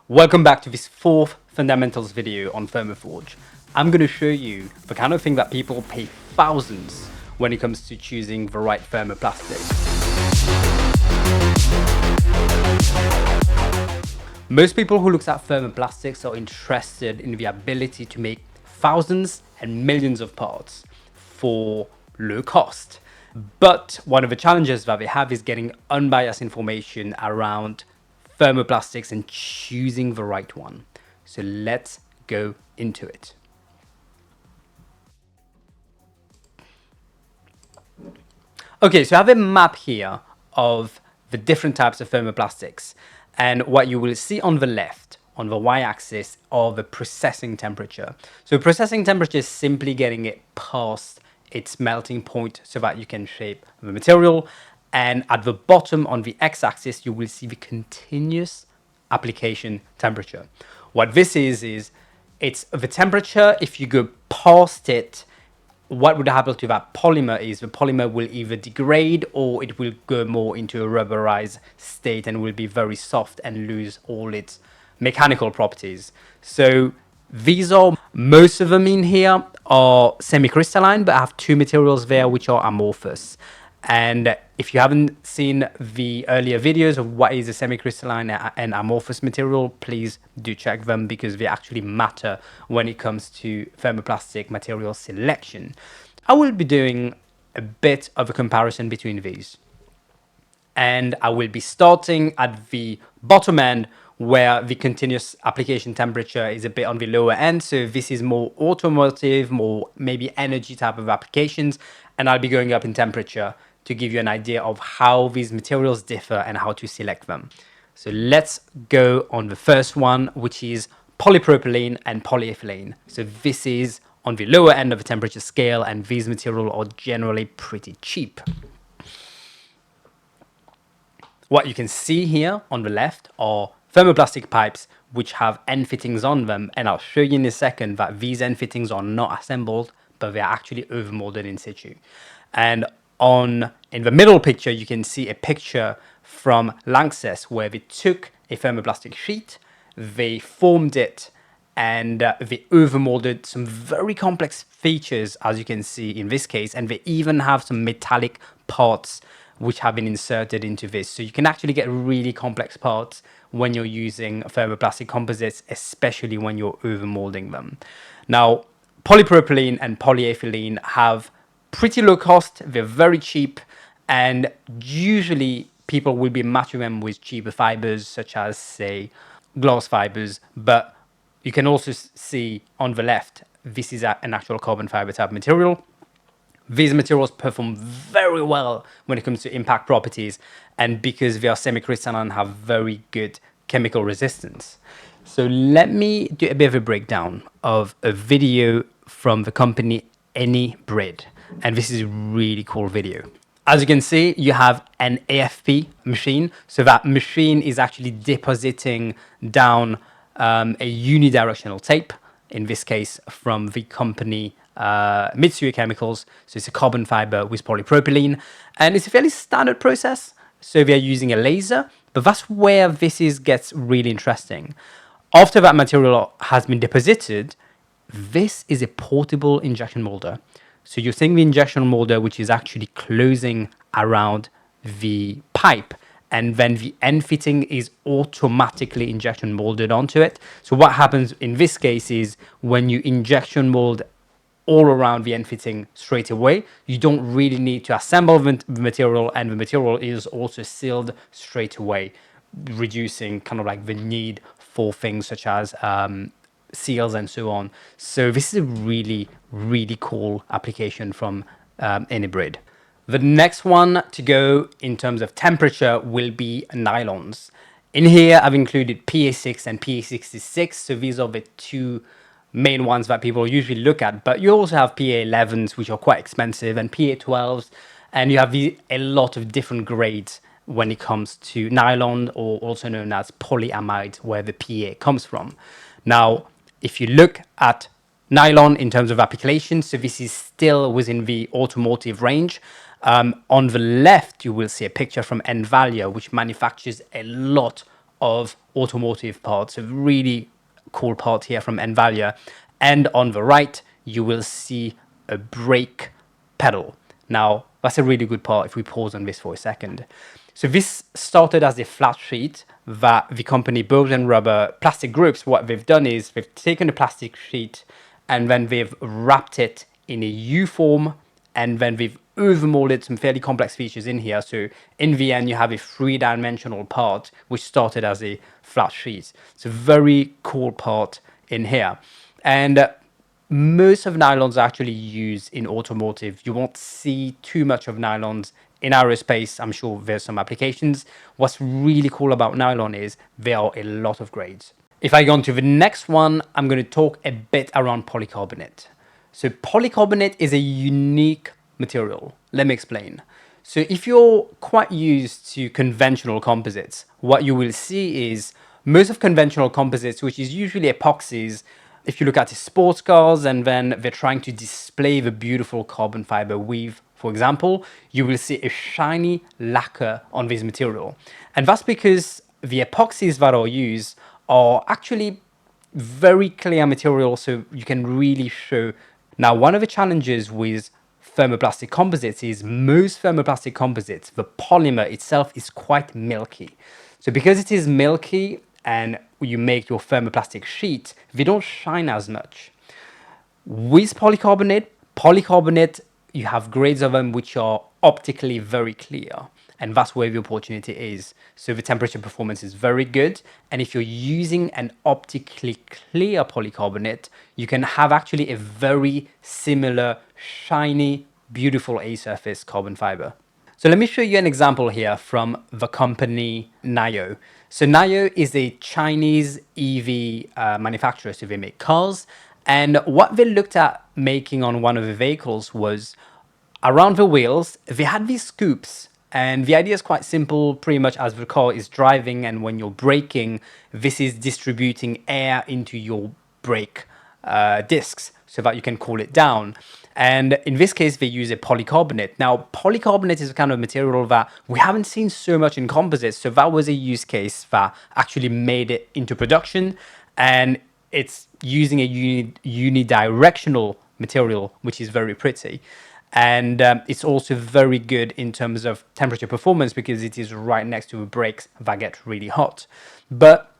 Welcome back to this fourth fundamentals video on Thermoforge. I'm going to show you the kind of thing that people pay thousands when it comes to choosing the right thermoplastic. Most people who look at thermoplastics are interested in the ability to make thousands and millions of parts for low cost. But one of the challenges that they have is getting unbiased information around thermoplastics and choosing the right one. So let's go into it. Okay, so I have a map here of the different types of thermoplastics, and what you will see on the left, on the y-axis, are the processing temperature. So processing temperature is simply getting it past its melting point so that you can shape the material. And at the bottom on the x-axis, you will see the continuous application temperature. What this is it's the temperature. If you go past it, what would happen to that polymer is the polymer will either degrade or it will go more into a rubberized state and will be very soft and lose all its mechanical properties. So these are, most of them in here are semi-crystalline, but I have two materials there which are amorphous. And if you haven't seen the earlier videos of what is a semi-crystalline and amorphous material, please do check them because they actually matter when it comes to thermoplastic material selection. I will be doing a bit of a comparison between these. And I will be starting at the bottom end where the continuous application temperature is a bit on the lower end. So this is more automotive, more maybe energy type of applications. And I'll be going up in temperature to give you an idea of how these materials differ and how to select them. So let's go on the first one, which is polypropylene and polyethylene. So this is on the lower end of the temperature scale, and these materials are generally pretty cheap. What you can see here on the left are thermoplastic pipes which have end fittings on them, and I'll show you in a second that these end fittings are not assembled, but they are actually overmolded in situ. And in the middle picture, you can see a picture from Lanxess where they took a thermoplastic sheet, they formed it, and they overmolded some very complex features, as you can see in this case, and they even have some metallic parts which have been inserted into this. So you can actually get really complex parts when you're using thermoplastic composites, especially when you're overmolding them. Now, polypropylene and polyethylene have pretty low cost, they're very cheap, and usually people will be matching them with cheaper fibers such as, say, glass fibers. But you can also see on the left, this is an actual carbon fiber type material. These materials perform very well when it comes to impact properties, and because they are semi-crystalline, have very good chemical resistance. So let me do a bit of a breakdown of a video from the company AnyBrid, and this is a really cool video. As you can see, you have an AFP machine. So that machine is actually depositing down a unidirectional tape, in this case from the company Mitsui Chemicals. So it's a carbon fiber with polypropylene, and it's a fairly standard process. So they're using a laser, but that's where gets really interesting. After that material has been deposited, this is a portable injection molder. So you're seeing the injection molder, which is actually closing around the pipe, and then the end fitting is automatically injection molded onto it. So what happens in this case is when you injection mold all around the end fitting straight away, you don't really need to assemble the material, and the material is also sealed straight away, reducing kind of like the need for things such as seals and so on. So this is a really, really cool application from AnyBrid. The next one to go in terms of temperature will be nylons. In here, I've included PA6 and PA66. So these are the two main ones that people usually look at, but you also have PA11s, which are quite expensive, and PA12s, and you have a lot of different grades when it comes to nylon, or also known as polyamide, where the PA comes from. Now, if you look at nylon in terms of application, so this is still within the automotive range. On the left, you will see a picture from Envalia, which manufactures a lot of automotive parts. A really cool part here from Envalia. And on the right, you will see a brake pedal. Now, that's a really good part if we pause on this for a second. So this started as a flat sheet that the company Bergen Rubber Plastic Groups, what they've done is they've taken the plastic sheet and then they've wrapped it in a U form, and then they've overmolded some fairly complex features in here. So in the end, you have a three-dimensional part which started as a flat sheet. It's a very cool part in here. And most of nylons are actually used in automotive. You won't see too much of nylons in aerospace. I'm sure there's some applications. What's really cool about nylon is there are a lot of grades. If I go on to the next one, I'm going to talk a bit around polycarbonate. So polycarbonate is a unique material. Let me explain. So if you're quite used to conventional composites, what you will see is most of conventional composites, which is usually epoxies, if you look at the sports cars and then they're trying to display the beautiful carbon fiber weave, for example, you will see a shiny lacquer on this material. And that's because the epoxies that are used are actually very clear material, so you can really show. Now, one of the challenges with thermoplastic composites is most thermoplastic composites, the polymer itself is quite milky. So because it is milky and you make your thermoplastic sheet, they don't shine as much. With polycarbonate, you have grades of them which are optically very clear. And that's where the opportunity is. So the temperature performance is very good. And if you're using an optically clear polycarbonate, you can have actually a very similar, shiny, beautiful A-surface carbon fiber. So let me show you an example here from the company Nyo. So Nyo is a Chinese EV manufacturer, so they make cars. And what they looked at making on one of the vehicles was around the wheels, they had these scoops. And the idea is quite simple, pretty much as the car is driving and when you're braking, this is distributing air into your brake discs so that you can cool it down. And in this case, they use a polycarbonate. Now, polycarbonate is a kind of material that we haven't seen so much in composites. So that was a use case that actually made it into production. And it's using a unidirectional material, which is very pretty. And it's also very good in terms of temperature performance because it is right next to brakes that get really hot. But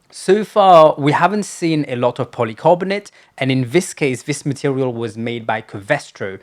so far, we haven't seen a lot of polycarbonate. And in this case, this material was made by Covestro,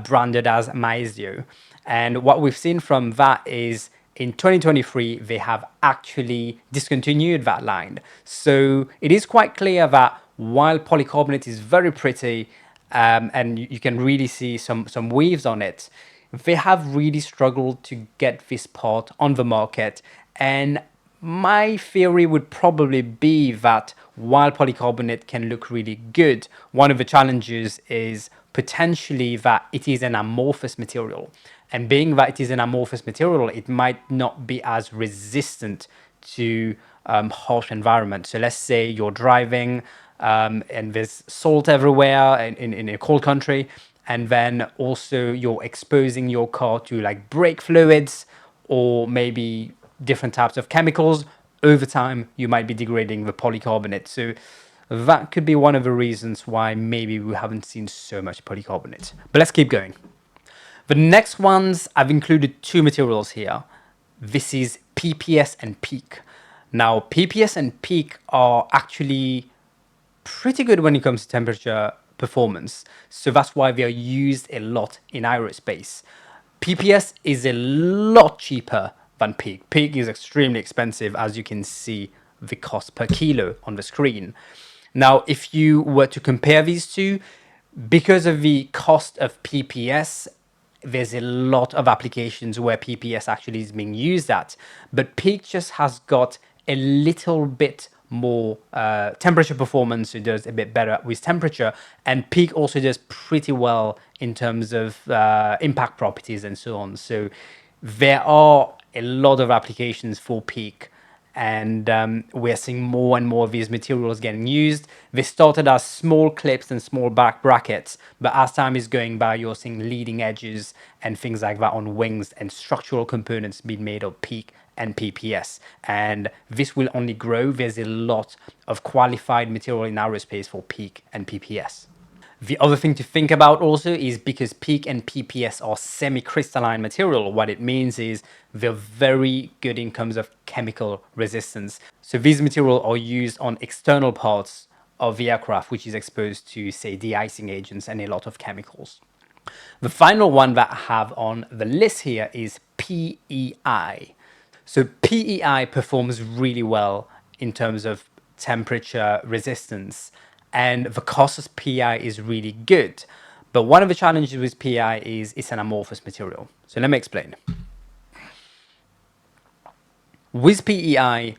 branded as Maezio. And what we've seen from that is in 2023, they have actually discontinued that line. So it is quite clear that while polycarbonate is very pretty, and you can really see some weaves on it, they have really struggled to get this part on the market. And my theory would probably be that while polycarbonate can look really good, one of the challenges is potentially that it is an amorphous material. And being that it is an amorphous material, it might not be as resistant to harsh environment. So let's say you're driving and there's salt everywhere in a cold country, and then also you're exposing your car to like brake fluids or maybe different types of chemicals. Over time, you might be degrading the polycarbonate. So that could be one of the reasons why maybe we haven't seen so much polycarbonate. But let's keep going. The next ones, I've included two materials here. This is PPS and PEEK. Now, PPS and PEEK are actually pretty good when it comes to temperature performance. So that's why they are used a lot in aerospace. PPS is a lot cheaper than PEEK. PEEK is extremely expensive, as you can see the cost per kilo on the screen. Now, if you were to compare these two, because of the cost of PPS, there's a lot of applications where PPS actually is being used at, but PEEK just has got a little bit more temperature performance. It does a bit better with temperature, and PEEK also does pretty well in terms of impact properties and so on. So there are a lot of applications for PEEK, and we're seeing more and more of these materials getting used. They started as small clips and small back brackets, but as time is going by, you're seeing leading edges and things like that on wings and structural components being made of PEEK and PPS. And this will only grow. There's a lot of qualified material in aerospace for PEEK and PPS. The other thing to think about also is because PEEK and PPS are semi-crystalline material, what it means is they're very good in terms of chemical resistance. So these materials are used on external parts of the aircraft, which is exposed to, say, de-icing agents and a lot of chemicals. The final one that I have on the list here is PEI. So PEI performs really well in terms of temperature resistance, and the cost of PEI is really good. But one of the challenges with PEI is it's an amorphous material. So let me explain. With PEI,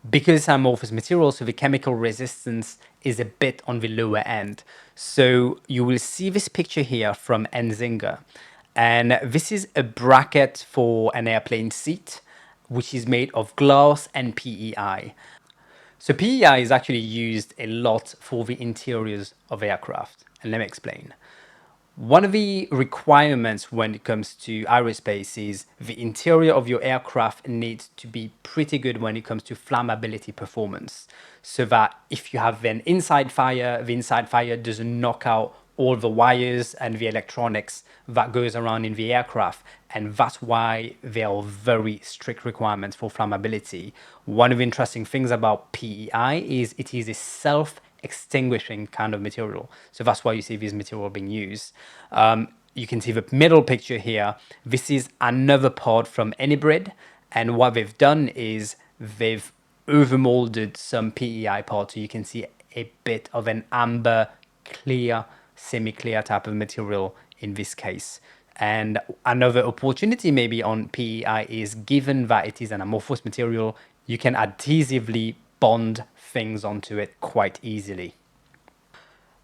because it's an amorphous material, so the chemical resistance is a bit on the lower end. So you will see this picture here from Enzinger. And this is a bracket for an airplane seat, which is made of glass and PEI. So PEI is actually used a lot for the interiors of aircraft. And let me explain. One of the requirements when it comes to aerospace is the interior of your aircraft needs to be pretty good when it comes to flammability performance. So that if you have an inside fire, the inside fire doesn't knock out all the wires and the electronics that goes around in the aircraft. And that's why there are very strict requirements for flammability. One of the interesting things about PEI is it is a self-extinguishing kind of material. So that's why you see this material being used. You can see the middle picture here. This is another part from Anybrid. And what they've done is they've overmolded some PEI parts. So you can see a bit of an amber, clear, semi-clear type of material in this case. And another opportunity maybe on PEI is, given that it is an amorphous material, you can adhesively bond things onto it quite easily.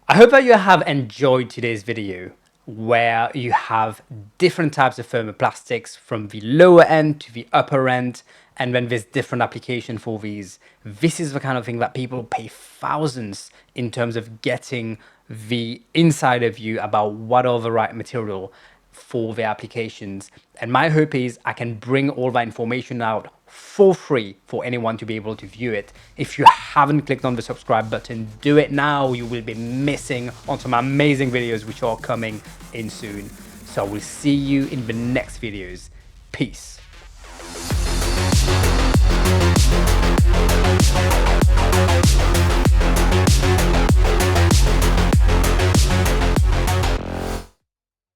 I hope that you have enjoyed today's video, where you have different types of thermoplastics from the lower end to the upper end, and then there's different application for these. This is the kind of thing that people pay thousands in terms of getting the insider view about what are the right material for the applications. And my hope is I can bring all that information out for free for anyone to be able to view it. If you haven't clicked on the subscribe button, do it now. You will be missing on some amazing videos which are coming in soon. So I will see you in the next videos. Peace.